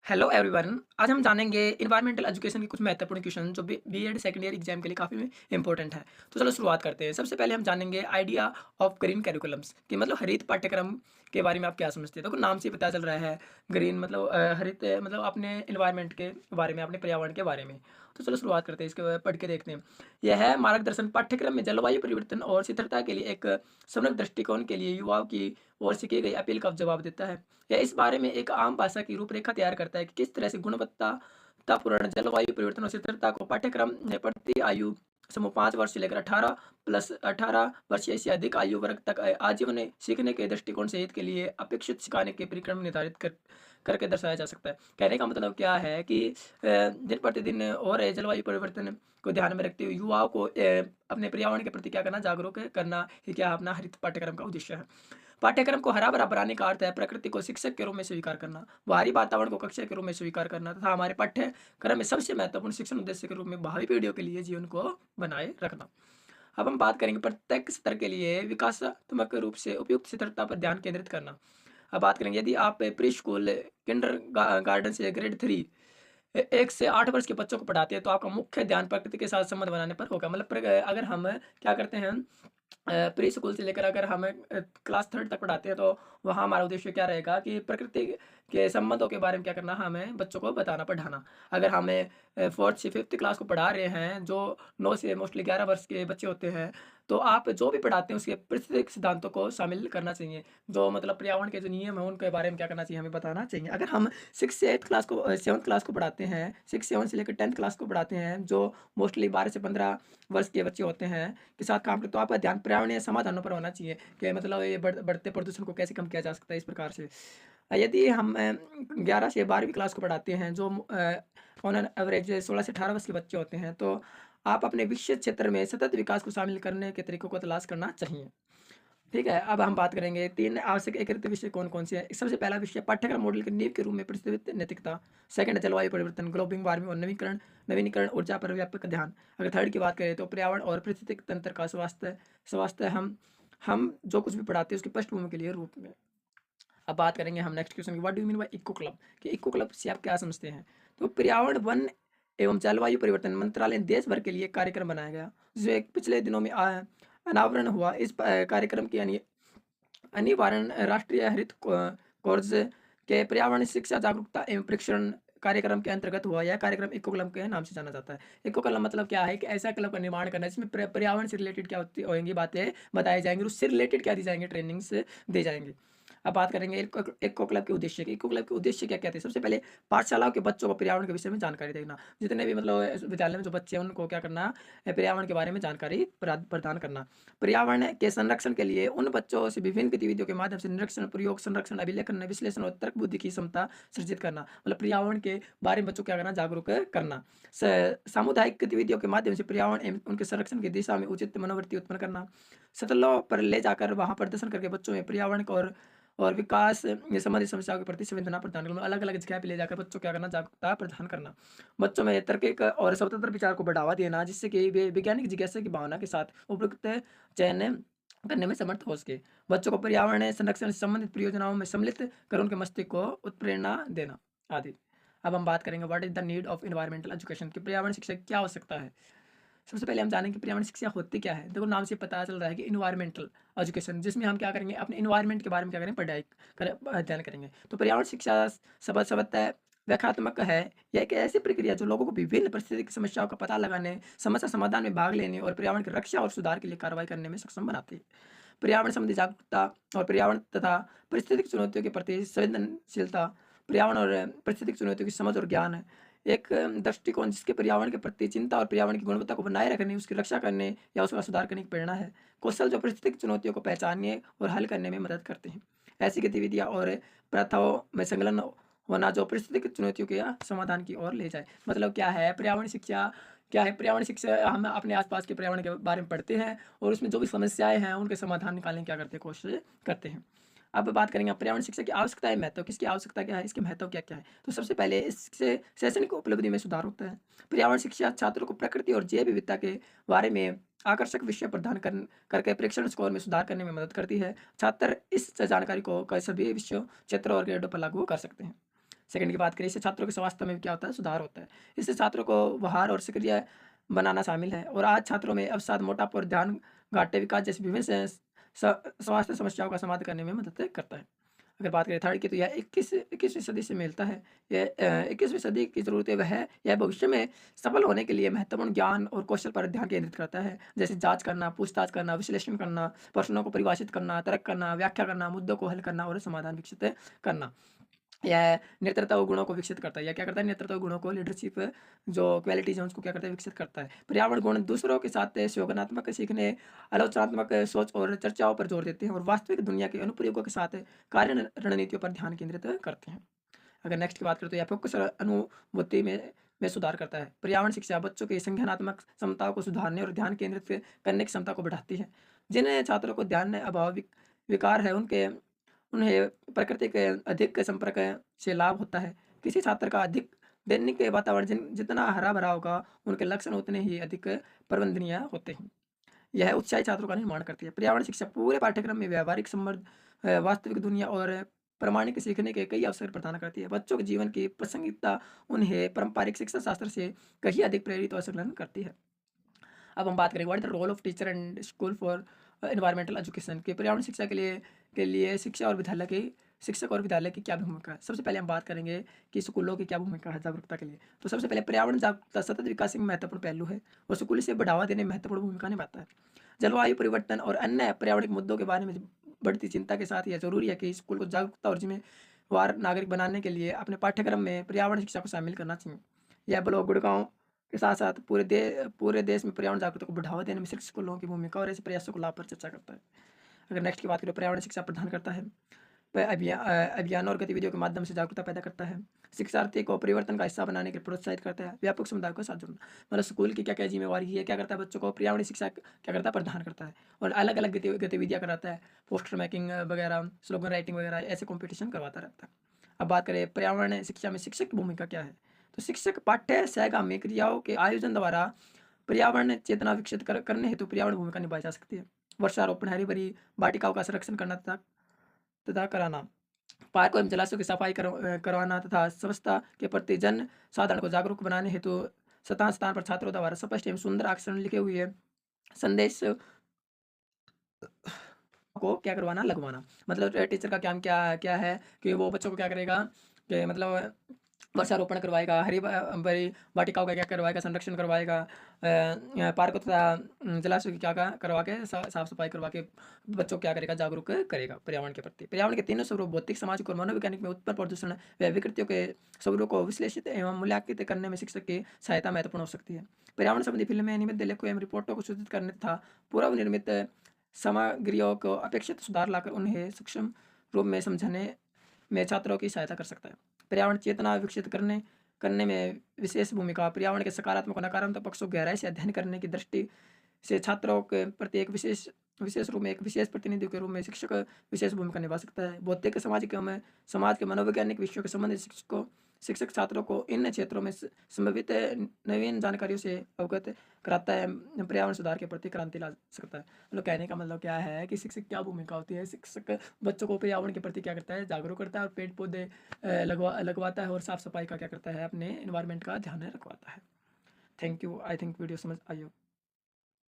Hello everyone. आज हम जानेंगे इन्वायरमेंटल एजुकेशन के कुछ महत्वपूर्ण क्वेश्चन जो बीएड सेकंड ईयर एग्जाम के लिए काफ़ी इंपॉर्टेंट है। तो चलो शुरुआत करते हैं। सबसे पहले हम जानेंगे आइडिया ऑफ ग्रीन करिकुलम्स कि मतलब हरित पाठ्यक्रम के बारे में आप क्या समझते हैं। तो नाम से ही पता चल रहा है ग्रीन मतलब हरित मतलब अपने इन्वायरमेंट के बारे में, अपने पर्यावरण के बारे में। तो चलो शुरुआत करते हैं, इसके पढ़ के देखते हैं। यह है मार्गदर्शन पाठ्यक्रम में जलवायु परिवर्तन और स्थिरता के लिए एक समग्र दृष्टिकोण के लिए युवाओं की ओर से की गई अपील का जवाब देता है। यह इस बारे में एक आम भाषा की रूपरेखा तैयार करता है कि किस तरह से गुणवत्तापूर्ण जलवायु परिवर्तन और स्थिरता को पाठ्यक्रम में प्रति आयु समूह 5 वर्ष से लेकर 18 वर्ष या इससे अधिक आयु वर्ग तक आजीवन सीखने के दृष्टिकोण से हित के लिए अपेक्षित सिखाने के परिक्रम निर्धारित करके दर्शाया जा सकता है। कहने का मतलब क्या है कि दिन प्रतिदिन हो रहे जलवायु परिवर्तन को ध्यान में रखते हुए युवाओं को अपने पर्यावरण के प्रति क्या करना, जागरूक करना ही क्या अपना हरित पाठ्यक्रम का उद्देश्य है। पाठ्यक्रम को हरा-भरा बनाने का अर्थ है प्रकृति को शिक्षक के रूप में स्वीकार करना, बाहरी वातावरण को कक्षा के रूप में स्वीकार करना तथा हमारे पाठ्यक्रम में सबसे महत्वपूर्ण शिक्षण उद्देश्य के रूप में भावी पीढ़ियों के लिए जीवन को बनाए रखना। अब हम बात करेंगे प्रत्येक स्तर के लिए विकासात्मक रूप से उपयुक्त स्थिरता पर ध्यान केंद्रित करना। अब बात करेंगे यदि आप प्री स्कूल, गार्डन से ग्रेड 3 1 से 8 वर्ष के बच्चों को पढ़ाते हैं तो आपका मुख्य ध्यान प्रकृति के साथ संबंध बनाने पर होगा। मतलब अगर हम क्या करते हैं, प्री स्कूल से लेकर अगर हमें क्लास 3 तक पढ़ाते हैं तो वहाँ हमारा उद्देश्य क्या रहेगा कि प्रकृति के संबंधों के बारे में क्या करना, हमें बच्चों को बताना पढ़ाना। अगर हमें 4th से 5th क्लास को पढ़ा रहे हैं जो 9 से मोस्टली 11 वर्ष के बच्चे होते हैं, तो आप जो भी पढ़ाते हैं उसके पारिस्थितिक सिद्धांतों को शामिल करना चाहिए। जो मतलब पर्यावरण के जो नियम हैं उनके बारे में क्या करना चाहिए, हमें बताना चाहिए। अगर हम 6 से 8th क्लास को 7th क्लास को पढ़ाते हैं, 6-7 से लेकर 10th क्लास को पढ़ाते हैं जो मोस्टली 12 से 15 वर्ष के बच्चे होते हैं के साथ काम करें, तो आपका ध्यान पर्यावरणीय समाधानों पर होना चाहिए कि मतलब ये बढ़ते प्रदूषण को कैसे कम किया जा सकता है इस प्रकार से। यदि हम 11 से 12वीं क्लास को पढ़ाते हैं जो ऑन एन एवरेज 16 से 18 वर्ष के बच्चे होते हैं, तो आप अपने विषय क्षेत्र में सतत विकास को शामिल करने के तरीकों को तलाश करना चाहिए। ठीक है, अब हम बात करेंगे 3 आवश्यक एकीकृत विषय कौन-कौन से हैं। सबसे पहला विषय पाठ्यक्रम मॉडल की नींव के रूप में प्रस्तावित नैतिकता। सेकंड जलवायु परिवर्तन, ग्लोबल वार्मिंग और नवीनीकरण ऊर्जा पर व्यापक ध्यान। अगर थर्ड की बात करें तो पर्यावरण और पारिस्थितिक तंत्र का स्वास्थ्य स्वास्थ्य हम जो कुछ भी पढ़ाते हैं उसकी पृष्ठभूमि के लिए रूप में। अब बात करेंगे हम नेक्स्ट क्वेश्चन की, what do you mean by eco club, कि इको क्लब से आप क्या समझते हैं। तो पर्यावरण, वन एवं जलवायु परिवर्तन मंत्रालय ने देश भर के लिए एक कार्यक्रम बनाया गया जो एक पिछले दिनों में अनावरण हुआ। इस कार्यक्रम की अनिवार्य राष्ट्रीय हरित कोर्स के पर्यावरण शिक्षा जागरूकता एवं प्रशिक्षण कार्यक्रम के अंतर्गत हुआ। यह कार्यक्रम इको क्लब के नाम से जाना जाता है। इको क्लब मतलब क्या है कि ऐसा क्लब का निर्माण करना है जिसमें पर्यावरण से रिलेटेड क्या होती होंगी बातें बताई जाएंगी, उससे रिलेटेड क्या दी जाएंगे, ट्रेनिंग्स दी जाएंगी। अब बात करेंगे इको क्लब के उद्देश्य की। इको क्लब के उद्देश्य क्या क्या थे। सबसे पहले पाठशालाओं के बच्चों को पर्यावरण के विषय में जानकारी देना। जितने भी मतलब विद्यालय में जो बच्चे हैं उनको क्या करना, पर्यावरण के बारे में जानकारी प्रदान करना। पर्यावरण के संरक्षण के लिए उन बच्चों से विभिन्न गतिविधियों के माध्यम से निरीक्षण, प्रयोग, संरक्षण, अभिलेखन, विश्लेषण और तर्क बुद्धि की क्षमता सृजित करना। मतलब पर्यावरण के बारे में बच्चों को क्या करना, जागरूक करना। सामुदायिक गतिविधियों के माध्यम से पर्यावरण एवं उनके संरक्षण की दिशा में उचित मनोवृत्ति उत्पन्न करना। सतलों पर ले जाकर वहां प्रदर्शन करके बच्चों में पर्यावरण को और विकास ये संबंधित समस्याओं के प्रति संवेदना प्रदान करना। अलग अलग जगह पे ले जाकर बच्चों को क्या करना, जागरूकता प्रदान करना। बच्चों में तार्किक और स्वतंत्र विचार को बढ़ावा देना जिससे कि वे वैज्ञानिक जिज्ञासा की भावना के साथ उपयुक्त चयन करने में समर्थ हो सके। बच्चों को पर्यावरण संरक्षण से संबंधित परियोजनाओं में सम्मिलित कर उनके मस्तिष्क को उत्प्रेरणा देना आदि। अब हम बात करेंगे what is the need of environmental education, कि पर्यावरण शिक्षा की क्या आवश्यकता है। सबसे पहले हम जानेंगे पर्यावरण शिक्षा होती क्या है। देखो नाम से पता चल रहा है कि इन्वायरमेंटल एजुकेशन, जिसमें हम क्या करेंगे, अपने इन्वायरमेंट के बारे में क्या करेंगे, अध्ययन करेंगे। तो पर्यावरण शिक्षा शब्द व्याख्यात्मक है। यह एक ऐसी प्रक्रिया जो लोगों को विभिन्न परिस्थिति की समस्याओं का पता लगाने, समस्या समाधान में भाग लेने और पर्यावरण की रक्षा और सुधार के लिए कार्रवाई करने में सक्षम बनाती है। पर्यावरण संबंधी जागरूकता और पर्यावरण तथा पारिस्थितिक चुनौतियों के प्रति संवेदनशीलता, पर्यावरण और पारिस्थितिक चुनौतियों की समझ और ज्ञान है। एक दृष्टिकोण जिसके पर्यावरण के प्रति चिंता और पर्यावरण की गुणवत्ता को बनाए रखने, उसकी रक्षा करने या उसका सुधार करने की प्रेरणा है। कौशल जो पारिस्थितिक चुनौतियों को पहचानने और हल करने में मदद करते हैं। ऐसी गतिविधियां और प्रथाओं में संलग्न होना जो पारिस्थितिक चुनौतियों के समाधान की ओर ले जाए। मतलब क्या है पर्यावरण शिक्षा, क्या है पर्यावरण शिक्षा, हम अपने आसपास के पर्यावरण के बारे में पढ़ते हैं और उसमें जो भी समस्याएं हैं उनके समाधान निकालने की क्या करते हैं, कोशिश करते हैं। अब बात करेंगे पर्यावरण शिक्षा की आवश्यकता है, महत्व, किसकी आवश्यकता क्या है, इसके महत्व क्या क्या है। तो सबसे पहले इससे शैक्षणिक उपलब्धि में सुधार होता है। पर्यावरण शिक्षा छात्रों को प्रकृति और जैव विविधता के बारे में आकर्षक विषय प्रदान करके प्रेक्षण स्कोर में सुधार करने में मदद करती है। छात्र इस जानकारी को कई सभी विषयों, क्षेत्रों और ग्रेडों पर लागू कर सकते हैं। सेकंड की बात करें, इससे छात्रों के स्वास्थ्य में भी क्या होता है, सुधार होता है। इससे छात्रों को बाहर और सक्रिय बनाना शामिल है और आज छात्रों में अवसाद, मोटापा और ध्यान घाटे विकास जैसी विभिन्न स्वास्थ्य समस्याओं का समाधान करने में मदद करता है। अगर बात करें थर्ड की, तो यह 21वीं सदी से मिलता है। यह 21वीं सदी की ज़रूरत है वह यह भविष्य में सफल होने के लिए महत्वपूर्ण ज्ञान और कौशल पर ध्यान केंद्रित करता है, जैसे जांच करना, पूछताछ करना, विश्लेषण करना, प्रश्नों को परिभाषित करना, तर्क करना, व्याख्या करना, मुद्दों को हल करना और समाधान विकसित करना। यह नेतृत्व गुणों को विकसित करता है। यह क्या करता है, नेतृत्व गुणों को, लीडरशिप जो क्वालिटीज हैं उसको क्या करता है, विकसित करता है। पर्यावरण गुण दूसरों के साथ सहयोगात्मक सीखने, आलोचनात्मक सोच और चर्चाओं पर जोर देते हैं और वास्तविक दुनिया के अनुप्रयोगों के साथ कार्य रणनीतियों पर ध्यान केंद्रित करते हैं। अगर नेक्स्ट की बात करें, तो यह फोकस और अनुभूति में सुधार करता है। पर्यावरण शिक्षा बच्चों की संज्ञानात्मक क्षमताओं को सुधारने और ध्यान केंद्रित करने की क्षमता को बढ़ाती है। जिन छात्रों को ध्यान अभाव विकार है, उनके उन्हें प्रकृति के अधिक संपर्क से लाभ होता है। किसी छात्र का अधिक दैनिक वातावरण जितना हरा भरा होगा, उनके लक्षण उतने ही अधिक प्रबंधनीय होते हैं। यह उत्साही छात्रों का निर्माण करती है। पर्यावरण शिक्षा पूरे पाठ्यक्रम में व्यवहारिक संबंध, वास्तविक दुनिया और प्रामाणिक सीखने के कई अवसर प्रदान करती है। बच्चों के जीवन की प्रासंगिकता उन्हें पारंपरिक शिक्षा शास्त्र से कहीं अधिक प्रेरित और संलग्न करती है। अब हम बात करेंगे what is the role of teacher and school for environmental education, के पर्यावरण शिक्षा के लिए शिक्षक और विद्यालय की क्या भूमिका है। सबसे पहले हम बात करेंगे कि स्कूलों की क्या भूमिका है जागरूकता के लिए। तो सबसे पहले पर्यावरण जागरूकता सतत विकास में महत्वपूर्ण पहलू है और स्कूल इसे बढ़ावा देने में महत्वपूर्ण भूमिका निभाता है। जलवायु परिवर्तन और अन्य पर्यावरण मुद्दों के बारे में बढ़ती चिंता के साथ यह जरूरी है कि स्कूल को जागरूकता और जिम्मेवार नागरिक बनाने के लिए अपने पाठ्यक्रम में पर्यावरण शिक्षा को शामिल करना चाहिए। यह ब्लॉक गुड़गांव के साथ साथ पूरे देश में पर्यावरण जागरूकता को बढ़ावा देने में शिक्षक स्कूलों की भूमिका और ऐसे प्रयासों को लाभ पर चर्चा करता है। अगर नेक्स्ट की बात करें, पर्यावरण शिक्षा प्रदान करता है, अभियान और गतिविधियों के माध्यम से जागरूकता पैदा करता है, शिक्षार्थी को परिवर्तन का हिस्सा बनाने के लिए प्रोत्साहित करता है, व्यापक समुदाय को साथ जोड़ना। मतलब स्कूल की क्या क्या जिम्मेवारी है, क्या करता है, बच्चों को पर्यावरण शिक्षा क्या करता है, प्रदान करता है और अलग अलग गतिविधियाँ कराता है, पोस्टर मेकिंग वगैरह, स्लोगन राइटिंग वगैरह, ऐसे कॉम्पिटिशन करवाता रहता है। अब बात करें पर्यावरण शिक्षा में शिक्षक की भूमिका क्या है, तो शिक्षक पाठ्य सहगामी क्रियाओं के आयोजन द्वारा पर्यावरण चेतना विकसित करने हेतु पर्यावरण भूमिका निभाई जा सकती है। वृक्षारोपण, हरी भरी वाटिकाओं का संरक्षण करना तथा कराना, पार्कों एवं जलाशयों की सफाई करवाना तथा स्वच्छता के प्रति जन साधारण को जागरूक बनाने हेतु स्थान स्थान पर छात्रों द्वारा स्पष्ट एवं सुंदर अक्षर लिखे हुए संदेश को क्या करवाना, लगवाना। मतलब टीचर का काम क्या क्या है कि वो बच्चों को क्या करेगा कि मतलब वृक्षारोपण करवाएगा, हरी भरी वाटिकाओं का क्या करवाएगा, संरक्षण करवाएगा, पार्क तथा जलाशय की क्या करवा के साफ सफाई करवा के बच्चों को क्या करेगा, जागरूक करेगा पर्यावरण के प्रति। पर्यावरण के तीनों स्वरूप भौतिक, सामाजिक और मनोवैज्ञानिक में उत्पन्न प्रदूषण व विकृतियों के स्वरूपों को विश्लेषित एवं मूल्यांकित करने में शिक्षक की सहायता महत्वपूर्ण हो सकती है। पर्यावरण संबंधी फिल्में, नियमित लेखों एवं रिपोर्टों को सूचित करने तथा पूर्व निर्मित सामग्रियों को अपेक्षित सुधार लाकर उन्हें सूक्ष्म रूप में समझने में छात्रों की सहायता कर सकता है। पर्यावरण चेतना विकसित करने करने में विशेष भूमिका, पर्यावरण के सकारात्मक और नकारात्मक पक्षों को गहराई से अध्ययन करने की दृष्टि से छात्रों के प्रति एक विशेष रूप में एक विशेष प्रतिनिधि के रूप में शिक्षक विशेष भूमिका निभा सकता है। भौतिक, सामाजिक एवं समाज के मनोवैज्ञानिक विषयों के संबंधित शिक्षक छात्रों को इन क्षेत्रों में संभावित नवीन जानकारियों से अवगत कराता है, पर्यावरण सुधार के प्रति क्रांति ला सकता है। मतलब कहने का मतलब क्या है कि शिक्षक क्या भूमिका होती है, शिक्षक बच्चों को पर्यावरण के प्रति क्या करता है, जागरूक करता है और पेड़ पौधे लगवाता है और साफ सफाई का क्या करता है, अपने इन्वायरमेंट का ध्यान रखवाता है। Thank you. I think video समझ आई हो।